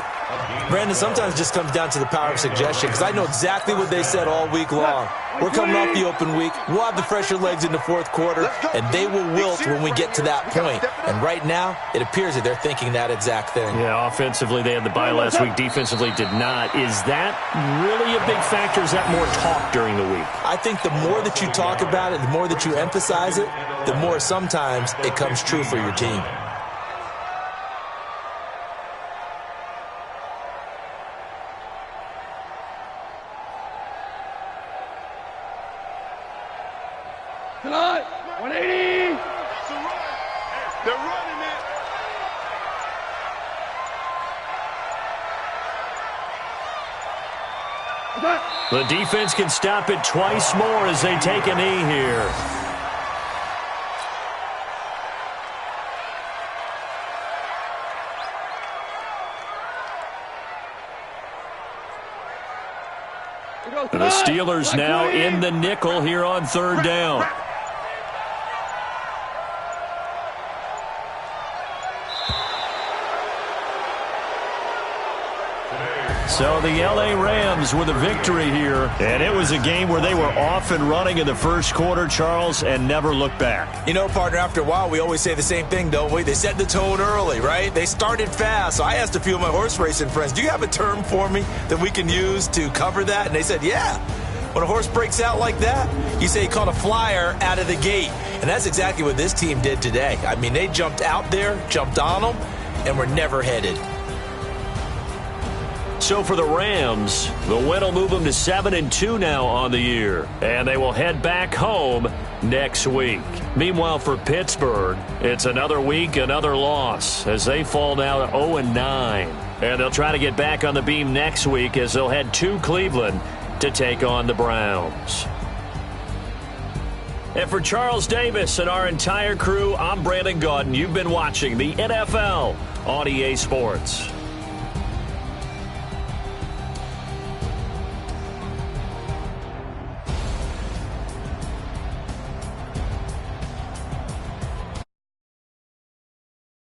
C: Brandon, sometimes it just comes down to the power of suggestion, because I know exactly what they said all week long. We're coming off the open week. We'll have the fresher legs in the 4th quarter, and they will wilt when we get to that point. And right now, it appears that they're thinking that exact thing.
A: Yeah, offensively, they had the bye last week. Defensively, did not. Is that really a big factor? Is that more talk during the week?
C: I think the more that you talk about it, the more that you emphasize it, the more sometimes it comes true for your team.
B: Tonight, 180.
E: They're running it.
A: The defense can stop it twice more as they take a knee here. The Steelers now in the nickel here on 3rd down. So the L.A. Rams with a victory here. And it was a game where they were off and running in the 1st quarter, Charles, and never looked back.
C: You know, partner, after a while, we always say the same thing, don't we? They set the tone early, right? They started fast. So I asked a few of my horse racing friends, do you have a term for me that we can use to cover that? And they said, yeah. When a horse breaks out like that, you say he caught a flyer out of the gate. And that's exactly what this team did today. I mean, they jumped out there, jumped on them, and were never headed.
A: So for the Rams, the win will move them to 7-2 now on the year. And they will head back home next week. Meanwhile, for Pittsburgh, it's another week, another loss as they fall now to 0-9. And they'll try to get back on the beam next week as they'll head to Cleveland to take on the Browns. And for Charles Davis and our entire crew, I'm Brandon Gaudin. You've been watching the NFL on EA Sports.